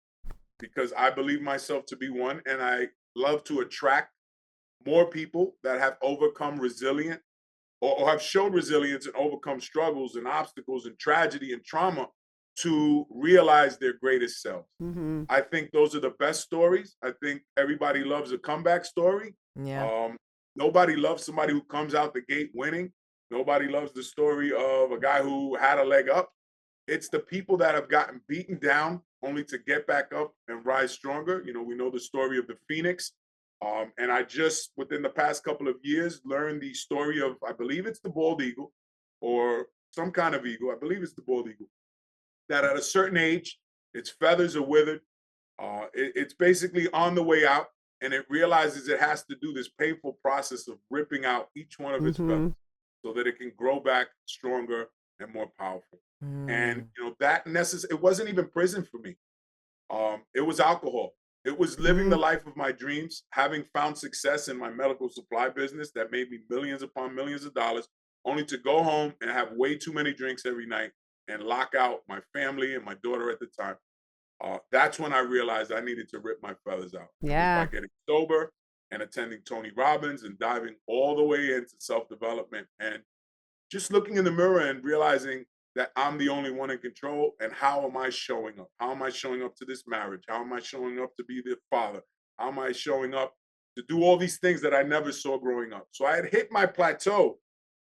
because I believe myself to be one, and I love to attract more people that have overcome resilient or have showed resilience and overcome struggles and obstacles and tragedy and trauma to realize their greatest selves. Hmm. I think those are the best stories. I think everybody loves a comeback story. Yeah. Um, Nobody loves somebody who comes out the gate winning. Nobody loves the story of a guy who had a leg up. It's the people that have gotten beaten down only to get back up and rise stronger. We know the story of the Phoenix. And I just, within the past couple of years, learned the story of, I believe it's the bald eagle or some kind of eagle. I believe it's the bald eagle, that at a certain age, its feathers are withered. It's basically on the way out, and it realizes it has to do this painful process of ripping out each one of its Hmm. feathers so that it can grow back stronger and more powerful. And Mm. it wasn't even prison for me. It was alcohol. It was living the Mm. life of my dreams, having found success in my medical supply business that made me millions upon millions of dollars, only to go home and have way too many drinks every night and lock out my family and my daughter at the time. That's when I realized I needed to rip my feathers out. It was by Yeah. getting sober and attending Tony Robbins and diving all the way into self development and just looking in the mirror and realizing that I'm the only one in control. And how am I showing up? How am I showing up to this marriage? How am I showing up to be the father? How am I showing up to do all these things that I never saw growing up? So I had hit my plateau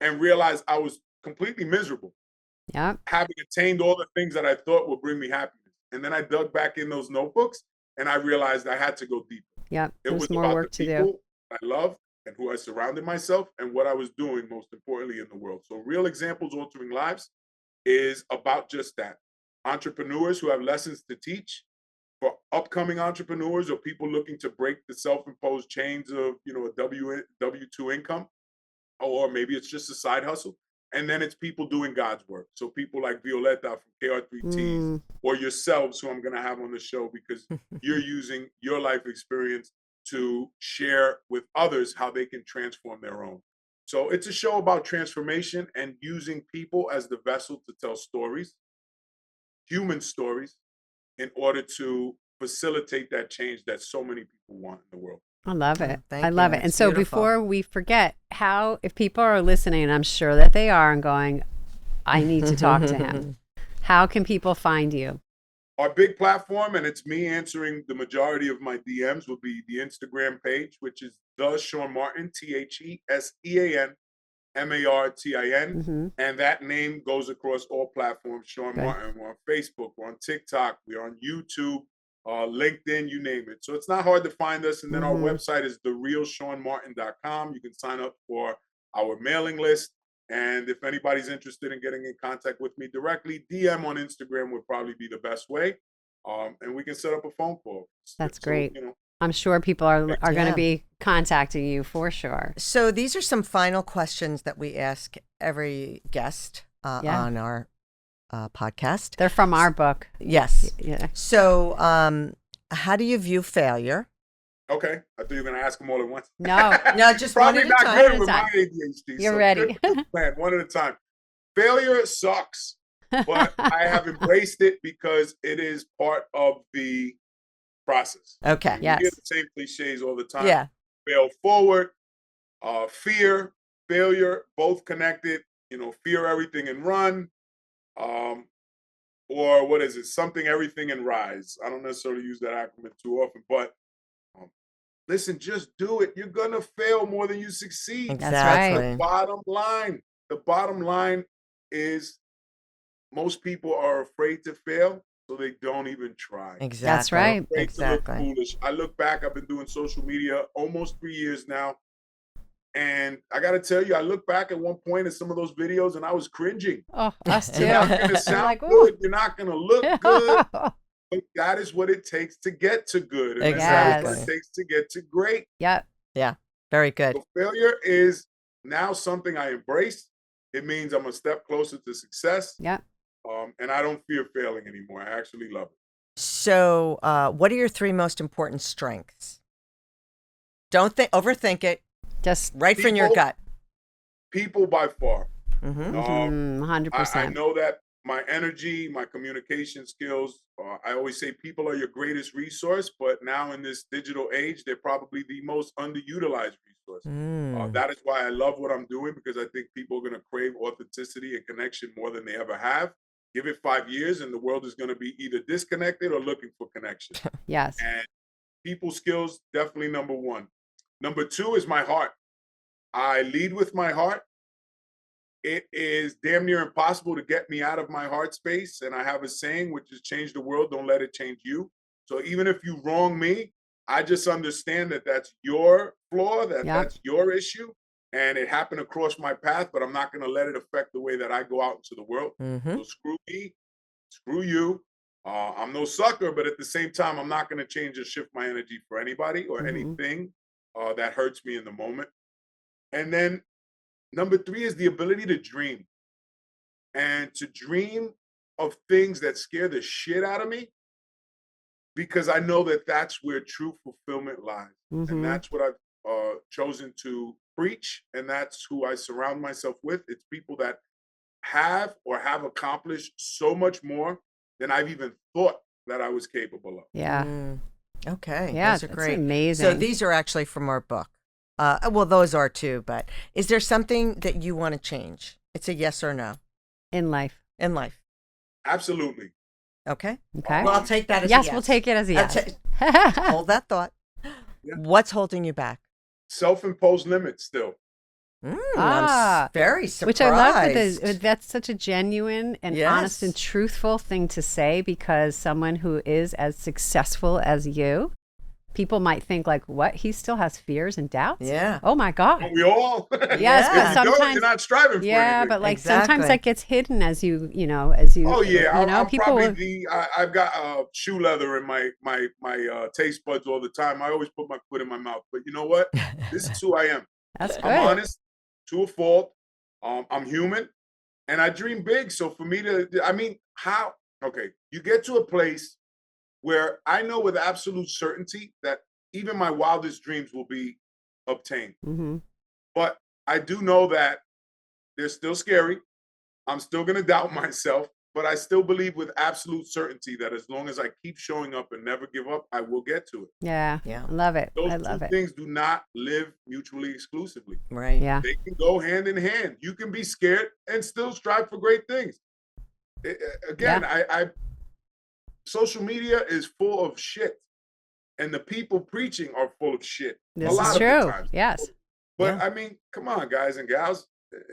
and realized I was completely miserable, Yeah. having attained all the things that I thought would bring me happiness. And then I dug back in those notebooks and I realized I had to go deeper. Yep. It was There's more about the work to do. people I loved and who I surrounded myself and what I was doing, most importantly, in the world. So, Real Examples Altering Lives is about just that. Entrepreneurs who have lessons to teach for upcoming entrepreneurs or people looking to break the self-imposed chains of, a W2 income, or maybe it's just a side hustle. And then it's people doing God's work. So people like Violetta from KR3Ts Mm. or yourselves, who I'm going to have on the show, because you're using your life experience to share with others how they can transform their own. So it's a show about transformation and using people as the vessel to tell stories, human stories, in order to facilitate that change that so many people want in the world. I love it. Thank I love you. it. And It's so beautiful. before we forget, how, if people are listening, and I'm sure that they are, and going, I need to talk to him, how can people find you? Our big platform, and it's me answering the majority of my DMs, will be the Instagram page, which is the Sean Martin, TheSeanMartin. Mm-hmm. And that name goes across all platforms. Sean Good. Martin. We're on Facebook, we're on TikTok, we're on YouTube, LinkedIn, you name it. So it's not hard to find us. And then our website is therealseanmartin.com. You can sign up for our mailing list. And if anybody's interested in getting in contact with me directly, DM on Instagram would probably be the best way. And we can set up a phone call. That's So, great. you know, I'm sure people are going Yeah. to be contacting you for sure. So these are some final questions that we ask every guest Yeah. on our podcast. They're from our book. Yes. Yeah. So how do you view failure? okay. I thought you were going to ask them all at once. No, just one Probably at a not time. good One with at a my ADHD. You're so ready. good plan, one at a time. Failure sucks, but I have embraced it because it is part of the process. Okay. Yes. You hear the same cliches all the time. Yeah. Fail forward, fear, failure, both connected. You know, fear everything and run. Or what is it? Something, everything, and rise. I don't necessarily use that acronym too often, but listen, just do it. You're gonna fail more than you succeed. Exactly. right. The bottom line. The bottom line is most people are afraid to fail, so they don't even try. Exactly. That's right. Afraid to look Exactly. foolish. I look back, I've been doing social media almost 3 years now. And I gotta tell you, I look back at one point at some of those videos and I was cringing. Oh, us too. You're not gonna You're sound like, "Ooh." good, you're not gonna look good, but that is what it takes to get to good. And that is what Exactly. it takes to get to great. Yep. Yeah. Very good. So failure is now something I embrace. It means I'm a step closer to success. Yep. And I don't fear failing anymore. I actually love it. So what are your 3 most important strengths? Don't overthink it. Just Right from your People- gut. People by far. Mm-hmm. I 100%. know that my energy, my communication skills, I always say people are your greatest resource, but now in this digital age, they're probably the most underutilized resource. That is why I love what I'm doing, because I think people are going to crave authenticity and connection more than they ever have. Give it 5 years and the world is going to be either disconnected or looking for connection. Yes. And people skills, definitely number 1. Number 2 is my heart. I lead with my heart. It is damn near impossible to get me out of my heart space. And I have a saying, which is change the world, don't let it change you. So even if you wrong me, I just understand that that's your flaw, that's your issue. And it happened to cross my path, but I'm not going to let it affect the way that I go out into the world. Mm-hmm. So screw me, screw you. I'm no sucker, but at the same time, I'm not going to change or shift my energy for anybody or anything that hurts me in the moment. And then number 3 is the ability to dream, and to dream of things that scare the shit out of me, because I know that that's where true fulfillment lies. And that's what I've chosen to preach. And that's who I surround myself with. It's people that have or have accomplished so much more than I've even thought that I was capable of. Yeah. Okay. Yeah, Those are that's great. amazing. So these are actually from our book. Well, those are too, but is there something that you want to change? It's a yes or no In life. in life. Absolutely. Okay. Okay. Well, I'll take that as Yes, a yes. we'll take it as a I'll yes. Hold that thought. Yeah. What's holding you back? Self-imposed limits still. I'm very surprised. Which I love that that's such a genuine and honest and Yes. truthful thing to say, because someone who is as successful as you, people might think like, what? He still has fears and doubts? Yeah. Oh my God. Don't we all? Yes, If but you don't, sometimes you're not striving for anything. but like Exactly. sometimes that gets hidden as you Oh yeah, I'm people probably I've got shoe leather in my taste buds all the time. I always put my foot in my mouth, but you know what? This is who I am. that's good. I'm honest to a fault. I'm human, and I dream big. So for me how? Okay, you get to a place where I know with absolute certainty that even my wildest dreams will be obtained. But I do know that they're still scary. I'm still going to doubt myself, but I still believe with absolute certainty that as long as I keep showing up and never give up, I will get to it. Yeah. Yeah. I love it. Those I two love it. things do not live mutually exclusively. Right. Yeah. They can go hand in hand. You can be scared and still strive for great things. Again, social media is full of shit, and the people preaching are full of shit. This a lot is of the true. times. Yes. But Yeah. I mean, come on, guys and gals.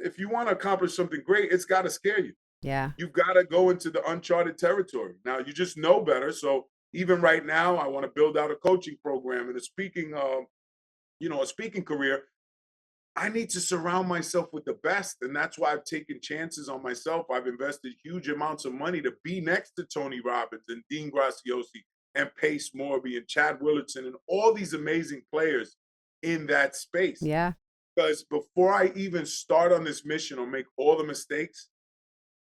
If you want to accomplish something great, it's got to scare you. Yeah. You've got to go into the uncharted territory. Now, you just know better. So even right now, I want to build out a coaching program and a speaking, a speaking career. I need to surround myself with the best. And that's why I've taken chances on myself. I've invested huge amounts of money to be next to Tony Robbins and Dean Graziosi and Pace Morby and Chad Willardson and all these amazing players in that space. Yeah. Because before I even start on this mission or make all the mistakes,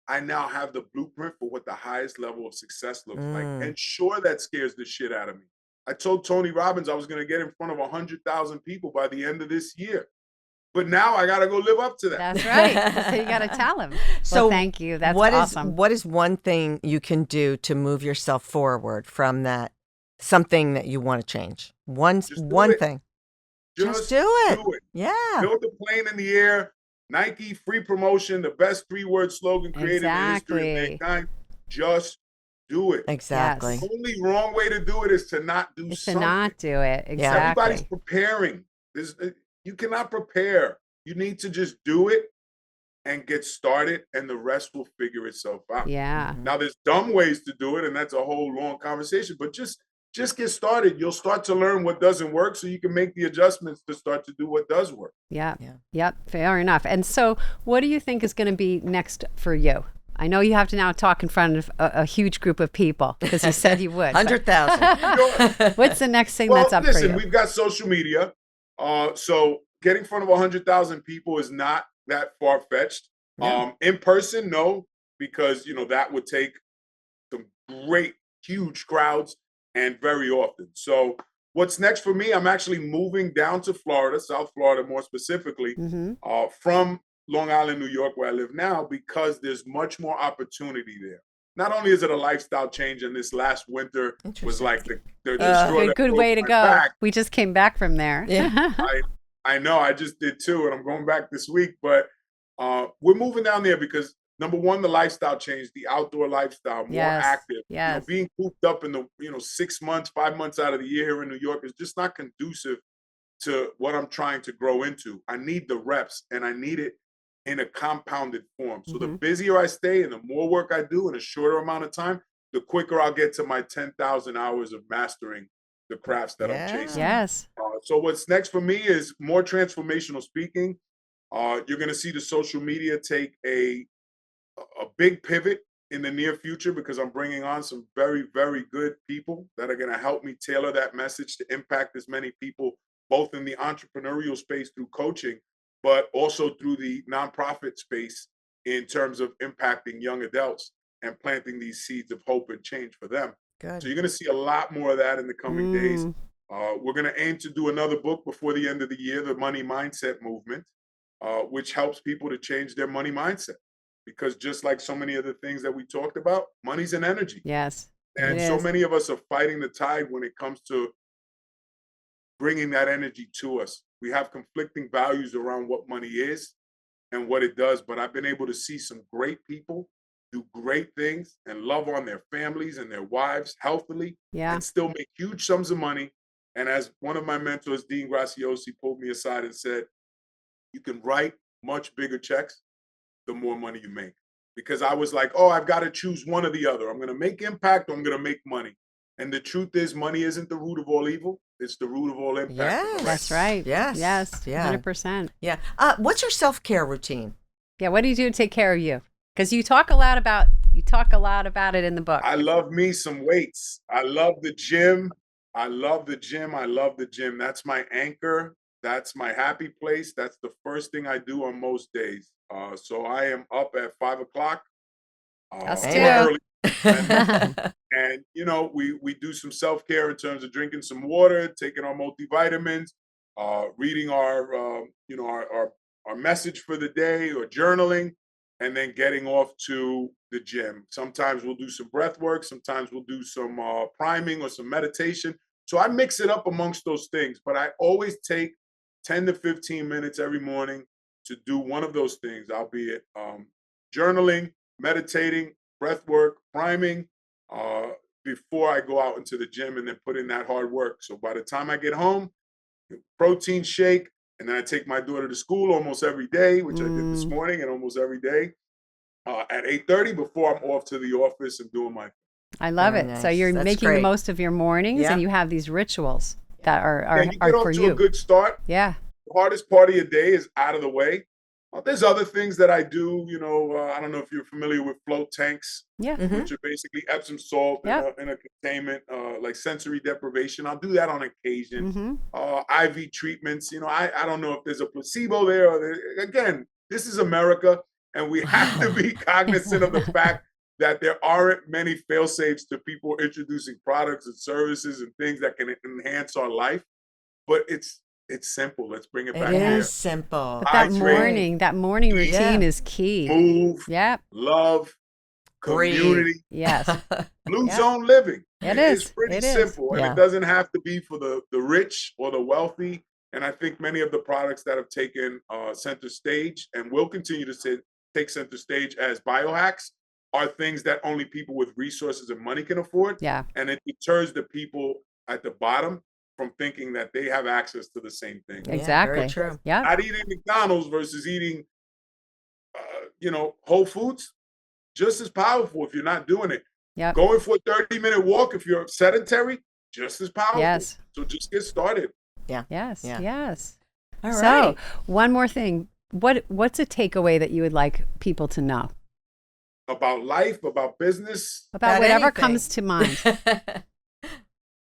I now have the blueprint for what the highest level of success looks like. And sure, that scares the shit out of me. I told Tony Robbins I was going to get in front of 100,000 people by the end of this year. But now I got to go live up to that. That's right. So you got to tell him. So well, thank you. That's awesome. What is one thing you can do to move yourself forward from that, something that you want to change? One thing. Just do it. Yeah. Build the plane in the air. Nike, free promotion, the best 3-word slogan created in the history of mankind. Just do it. Exactly. Yes. The only wrong way to do it is to not do something. To not do it. Exactly. Everybody's preparing. You cannot prepare. You need to just do it and get started, and the rest will figure itself out. Yeah. Now, there's dumb ways to do it, and that's a whole long conversation, but just get started. You'll start to learn what doesn't work so you can make the adjustments to start to do what does work. Yeah. Yep. Fair enough. And so what do you think is going to be next for you? I know you have to now talk in front of a huge group of people because you said you would. 100,000. What's the next thing that's up for you? We've got social media. So getting in front of 100,000 people is not that far-fetched. No. In person, no, because, that would take some great, huge crowds and very often. So what's next for me, I'm actually moving down to Florida, South Florida more specifically, from Long Island, New York, where I live now, because there's much more opportunity there. Not only is it a lifestyle change, and this last winter was like the good way to go. Back. We just came back from there. Yeah. I know, I just did too, and I'm going back this week, but we're moving down there because number one, the lifestyle change, the outdoor lifestyle, more active. Yes. Being cooped up in the 6 months, 5 months out of the year here in New York is just not conducive to what I'm trying to grow into. I need the reps, and I need it in a compounded form. So the busier I stay and the more work I do in a shorter amount of time, the quicker I'll get to my 10,000 hours of mastering the crafts that I'm chasing. Yes. So what's next for me is more transformational speaking. You're going to see the social media take a big pivot in the near future because I'm bringing on some very, very good people that are going to help me tailor that message to impact as many people, both in the entrepreneurial space through coaching, but also through the nonprofit space in terms of impacting young adults and planting these seeds of hope and change for them. Good. So you're going to see a lot more of that in the coming days. We're going to aim to do another book before the end of the year, The Money Mindset Movement, which helps people to change their money mindset. Because just like so many of the things that we talked about, money's an energy. Yes. And so many of us are fighting the tide when it comes to bringing that energy to us. We have conflicting values around what money is and what it does, but I've been able to see some great people do great things and love on their families and their wives healthily and still make huge sums of money. And as one of my mentors, Dean Graziosi, pulled me aside and said, you can write much bigger checks the more money you make. Because I was like, I've got to choose one or the other. I'm going to make impact or I'm going to make money. And the truth is, money isn't the root of all evil. It's the root of all impact. Yes. That's right. Yes. Yes. Yeah. 100%. Yeah. What's your self-care routine? Yeah. What do you do to take care of you? Because you talk a lot about it in the book. I love me some weights. I love the gym. That's my anchor. That's my happy place. That's the first thing I do on most days. So I am up at 5 o'clock. Us too. Early. And we do some self-care in terms of drinking some water, taking our multivitamins, reading our message for the day or journaling, and then getting off to the gym. Sometimes we'll do some breath work. Sometimes we'll do some priming or some meditation. So I mix it up amongst those things, but I always take 10 to 15 minutes every morning to do one of those things, albeit journaling, meditating, breath work, priming, before I go out into the gym and then put in that hard work. So by the time I get home, protein shake, and then I take my daughter to school almost every day, which I did this morning, and almost every day at 8:30 before I'm off to the office and doing my. I love Very it. nice. So you're That's making the great. most of your mornings, Yeah. and you have these rituals that are And you get off for to you. a good start. Yeah. The hardest part of your day is out of the way. There's other things that I do. I don't know if you're familiar with float tanks, Yeah. which are basically Epsom salt in a containment, like sensory deprivation. I'll do that on occasion. IV treatments. I don't know if there's a placebo there. Again, this is America, and we have to be cognizant of the fact that there aren't many fail-safes to people introducing products and services and things that can enhance our life. But it's simple. Let's bring it back It here. is simple. But that Hydrate, morning routine Yeah. is key. move, Yep. love, Breathe. community, Yes. blue Yeah. zone living. It It's is. pretty It is. simple, and Yeah. it doesn't have to be for the rich or the wealthy. And I think many of the products that have taken center stage and will continue to take center stage as biohacks are things that only people with resources and money can afford. Yeah. And it deters the people at the bottom from thinking that they have access to the same thing. Yeah, Exactly. very true. Yeah. Not eating McDonald's versus eating, Whole Foods, just as powerful if you're not doing it. Yep. Going for a 30-minute walk if you're sedentary, just as powerful. Yes. So just get started. Yeah. Yes. Yeah. Yes. All So, right. one more thing. What's a takeaway that you would like people to know About life, about business, about whatever anything. comes to mind?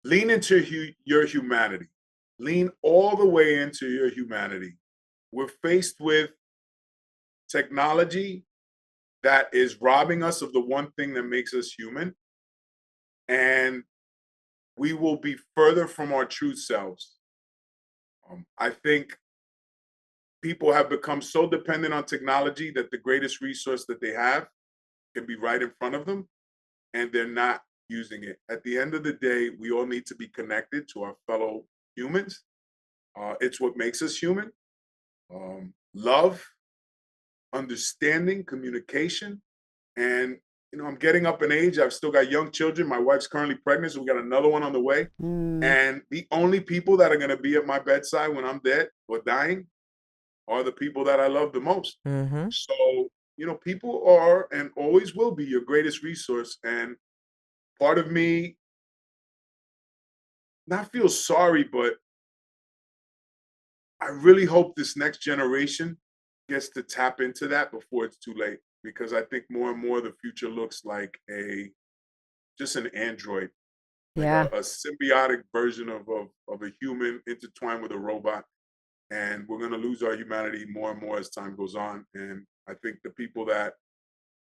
lean into your humanity. Lean all the way into your humanity. We're faced with technology that is robbing us of the one thing that makes us human. And we will be further from our true selves. I think people have become so dependent on technology that the greatest resource that they have can be right in front of them, and they're not using it. At the end of the day, we all need to be connected to our fellow humans. It's what makes us human. Love, understanding, communication. And, I'm getting up in age. I've still got young children. My wife's currently pregnant, so we got another one on the way. And the only people that are going to be at my bedside when I'm dead or dying are the people that I love the most. Mm-hmm. So, people are and always will be your greatest resource. And part of me not feel sorry, but I really hope this next generation gets to tap into that before it's too late. Because I think more and more the future looks like just an android, like Yeah. a symbiotic version of a human intertwined with a robot. And we're going to lose our humanity more and more as time goes on. And I think the people that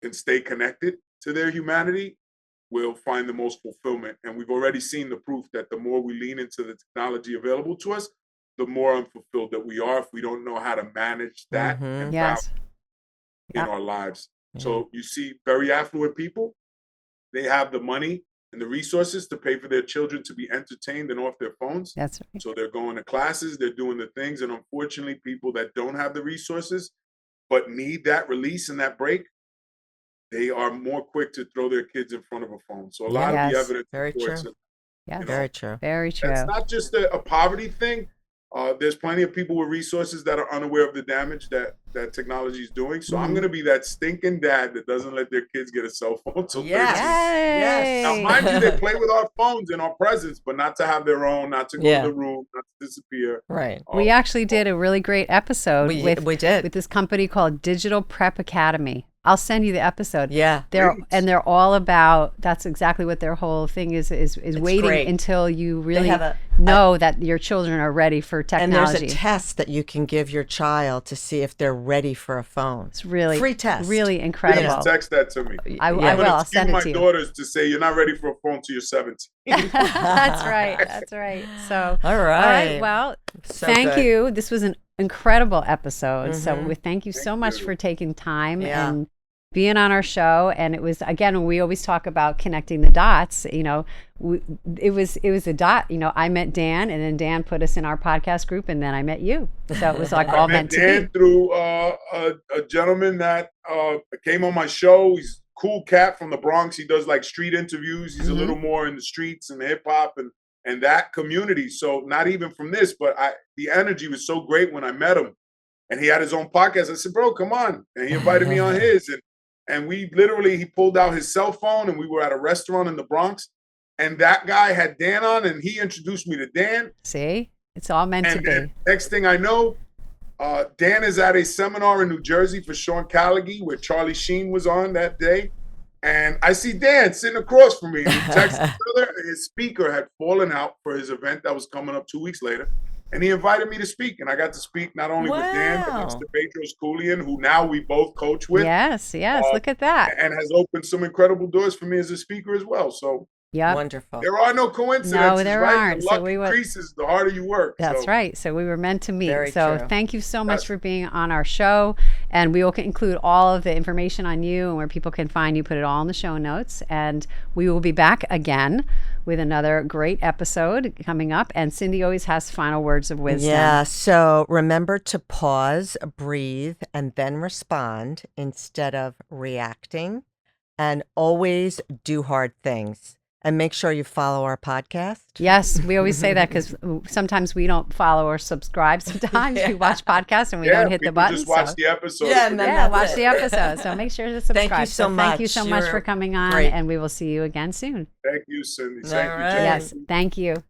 can stay connected to their humanity will find the most fulfillment. And we've already seen the proof that the more we lean into the technology available to us, the more unfulfilled that we are if we don't know how to manage that and Yes. in Yep. our lives. Yeah. So you see very affluent people, they have the money and the resources to pay for their children to be entertained and off their phones. That's right. So they're going to classes, they're doing the things. And unfortunately, people that don't have the resources but need that release and that break, they are more quick to throw their kids in front of a phone. So a lot of the Yes. evidence Very supports true. it. Yes. Very true. Very true. That's not just a poverty thing. There's plenty of people with resources that are unaware of the damage that technology is doing. So I'm going to be that stinking dad that doesn't let their kids get a cell phone till 13. Yes. Now, mind you, they play with our phones in our presence, but not to have their own, not to go to the room, not to disappear. Right. We actually did a really great episode We with did. this company called Digital Prep Academy. I'll send you the episode. Yeah. They're all about, that's exactly what their whole thing is waiting great. until you really have know that your children are ready for And technology. there's a test that you can give your child to see if they're ready for a phone. It's really free test. really incredible. Please text that to me. I I'm will. gonna I'll send cue it my to you. daughters to say you're not ready for a phone till you're 17. That's right. That's right. So, All all right. right. Well, So thank good. you. This was an incredible episode. So Mhm. we thank you so Thank much you. for taking time Yeah. and being on our show. And it was, again, when we always talk about connecting the dots, it was a dot. I met Dan, and then Dan put us in our podcast group, and then I met you. So it was like all meant to Dan be. through a gentleman that came on my show. He's a cool cat from the Bronx. He does like street interviews. He's a little more in the streets and hip hop and that community. So not even from this, but the energy was so great when I met him. And he had his own podcast. I said, bro, come on. And he invited me on his. And we literally, he pulled out his cell phone, and we were at a restaurant in the Bronx. And that guy had Dan on, and he introduced me to Dan. See, it's all meant to be. And next thing I know, Dan is at a seminar in New Jersey for Sean Callaghy, where Charlie Sheen was on that day. And I see Dan sitting across from me. We texted each other. His speaker had fallen out for his event that was coming up 2 weeks later. And he invited me to speak. And I got to speak not only with Dan, but Mr. Pedro's Coolian, who now we both coach with. Yes. Look at that. And has opened some incredible doors for me as a speaker as well. So wonderful. there are no coincidences. No, there right? aren't. The luck So we increases the harder you work. That's right. So we were meant to meet. Very so true. Thank you so much for being on our show. And we will include all of the information on you and where people can find you, put it all in the show notes. And we will be back again with another great episode coming up. And Cindy always has final words of wisdom. Yeah. So remember to pause, breathe, and then respond instead of reacting. And always do hard things. And make sure you follow our podcast. Yes, we always say that because sometimes we don't follow or subscribe. Sometimes we watch podcasts and we don't hit the button. Just watch the episode. Watch the episode. So make sure to subscribe. Thank you so much. Thank you so much for coming on, great. and we will see you again soon. Thank you, Cindy. All Thank you, right. Jen. Yes, thank you.